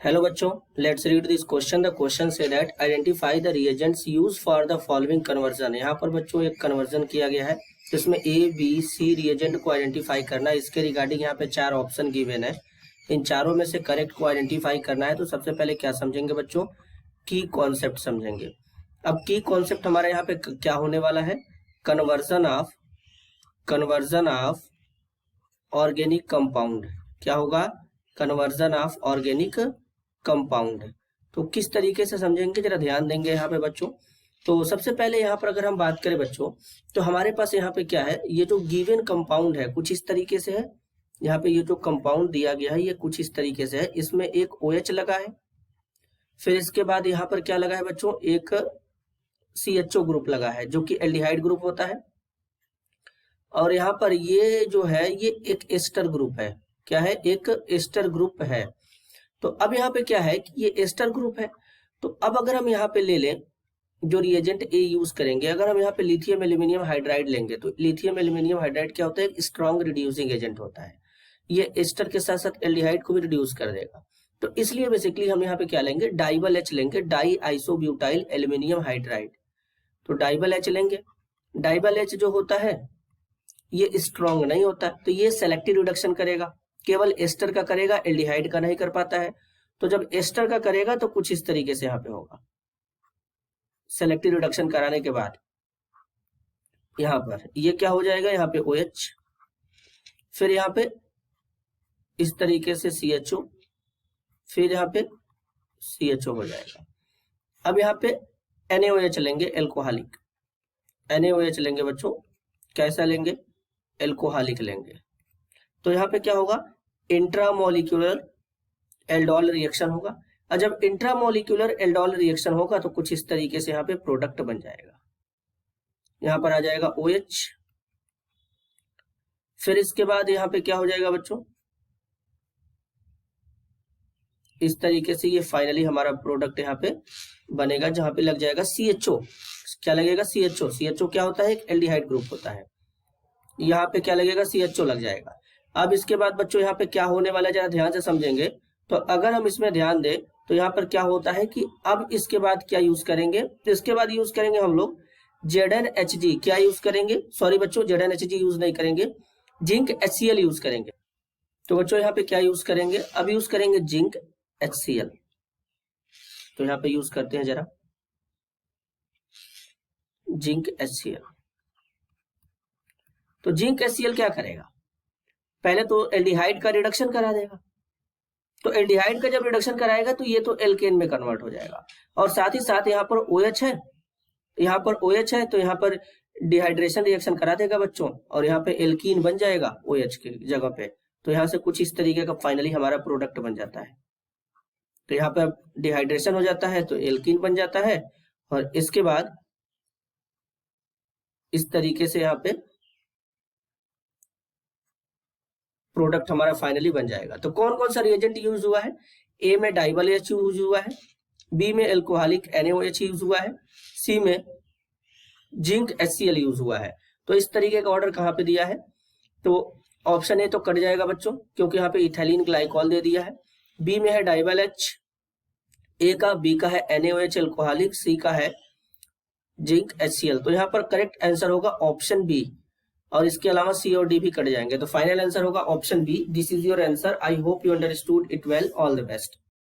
Hello बच्चों, let's read this question. The question say that identify the reagents use for the following conversion. यहाँ पर बच्चों एक conversion किया गया है जिसमें ए बी सी रिएजेंट को आइडेंटिफाई करना है। इसके रिगार्डिंग यहाँ पे 4 ऑप्शन गिवन है, इन चारों में से करेक्ट को आइडेंटिफाई करना है। तो सबसे पहले क्या समझेंगे बच्चों, की कॉन्सेप्ट समझेंगे। अब की कॉन्सेप्ट हमारे यहाँ पे क्या होने वाला है, कन्वर्जन ऑफ ऑर्गेनिक कंपाउंड। क्या होगा, कन्वर्जन ऑफ ऑर्गेनिक कंपाउंड। तो किस तरीके से समझेंगे, जरा ध्यान देंगे यहाँ पे बच्चों। तो सबसे पहले यहाँ पर अगर हम बात करें बच्चों, तो हमारे पास यहाँ पे क्या है, ये जो गिवन कंपाउंड है कुछ इस तरीके से है। यहाँ पे ये जो कंपाउंड दिया गया है ये कुछ इस तरीके से है। इसमें एक OH लगा है, फिर इसके बाद यहाँ पर क्या लगा है बच्चों, एक CHO ग्रुप लगा है जो कि एल्डिहाइड ग्रुप होता है। और यहाँ पर ये जो है ये एक एस्टर ग्रुप है। क्या है, एक एस्टर ग्रुप है। तो अब यहाँ पे क्या है कि ये एस्टर ग्रुप है। तो अब अगर हम यहाँ पे ले लें जो रिएजेंट ए यूज करेंगे, अगर हम यहाँ पे लिथियम एल्यूमिनियम हाइड्राइड लेंगे तो लिथियम एल्यूमिनियम हाइड्राइड क्या होता है, एक स्ट्रॉन्ग रिड्यूसिंग एजेंट होता है। ये एस्टर के साथ साथ एल्डिहाइड को भी रिड्यूस कर देगा। तो इसलिए बेसिकली हम यहाँ पे क्या लेंगे, डाइबल H लेंगे, डाई आइसोब्यूटाइल एल्यूमिनियम हाइड्राइड। तो डाइबल H लेंगे। डाइबल H जो होता है ये स्ट्रॉन्ग नहीं होता, तो ये सेलेक्टिव रिडक्शन करेगा, केवल एस्टर का करेगा, एल्डिहाइड का नहीं कर पाता है। तो जब एस्टर का करेगा तो कुछ इस तरीके से यहाँ पे होगा, सेलेक्टिव रिडक्शन कराने के बाद यहाँ पर ये क्या हो जाएगा, यहाँ पे OH, फिर यहाँ पे इस तरीके से CHO, फिर यहाँ पे CHO हो जाएगा। अब यहाँ पे NaOH लेंगे, एल्कोहलिक NaOH लेंगे बच्चों। कैसा लेंगे, एल्कोहलिक लेंगे। तो यहाँ पे क्या होगा, इंट्रामोलिक्यूलर एल्डोल रिएक्शन होगा। और जब इंट्रामोलिक्यूलर एल्डोल रिएक्शन होगा तो कुछ इस तरीके से यहाँ पे प्रोडक्ट बन जाएगा। यहाँ पर आ जाएगा OH, फिर इसके बाद यहाँ पे क्या हो जाएगा बच्चों, इस तरीके से ये फाइनली हमारा प्रोडक्ट यहाँ पे बनेगा, जहां पे लग जाएगा CHO। क्या लगेगा, CHO क्या होता है, एक एल्डिहाइड ग्रुप होता है। यहाँ पे क्या लगेगा, CHO लग जाएगा। अब इसके बाद बच्चों यहाँ पे क्या होने वाला है, जरा ध्यान से समझेंगे। तो अगर हम इसमें ध्यान दें तो यहाँ पर क्या होता है कि अब इसके बाद क्या यूज करेंगे, तो इसके बाद यूज करेंगे हम लोग ZnHG। क्या यूज करेंगे, सॉरी बच्चों, ZnHG यूज नहीं करेंगे, जिंक HCl यूज करेंगे। तो बच्चों यहाँ पे क्या यूज करेंगे, अब यूज करेंगे जिंक HCl। तो यहाँ पे यूज करते हैं जरा जिंक HCl। तो जिंक HCl क्या करेगा, पहले तो एल्डिहाइड का रिडक्शन करा देगा। तो एल्डिहाइड का जब रिडक्शन कराएगा तो ये तो एल्केन में कन्वर्ट हो जाएगा। और साथ ही साथ यहाँ पर OH है, यहाँ पर OH है तो यहाँ पर डिहाइड्रेशन रिएक्शन करा देगा बच्चों, और यहाँ पे एल्कीन बन जाएगा OH की जगह पे। तो यहाँ से कुछ इस तरीके का फाइनली हमारा प्रोडक्ट बन जाता है। तो यहाँ पे डिहाइड्रेशन हो जाता है तो एल्कीन बन जाता है, और इसके बाद इस तरीके से यहाँ पे प्रोडक्ट हमारा फाइनली बन जाएगा। तो कौन कौन सा रिएजेंट यूज हुआ है, ए में डाइबल H यूज हुआ है, बी में एल्कोहलिक NaOH यूज हुआ है, सी में जिंक HCl यूज हुआ है। तो इस तरीके का ऑर्डर कहाँ पे दिया है, तो ऑप्शन ए तो कट जाएगा बच्चों, क्योंकि यहाँ पे इथाइलिन ग्लाइकॉल दे दिया है। बी में है डाइबल H, ए का, बी का है NaOH एल्कोहलिक, सी का है जिंक HCl। तो यहाँ पर करेक्ट आंसर होगा ऑप्शन बी, और इसके अलावा सी और डी भी कट जाएंगे। तो फाइनल आंसर होगा option B. This is your answer. I hope you understood it well. All the best.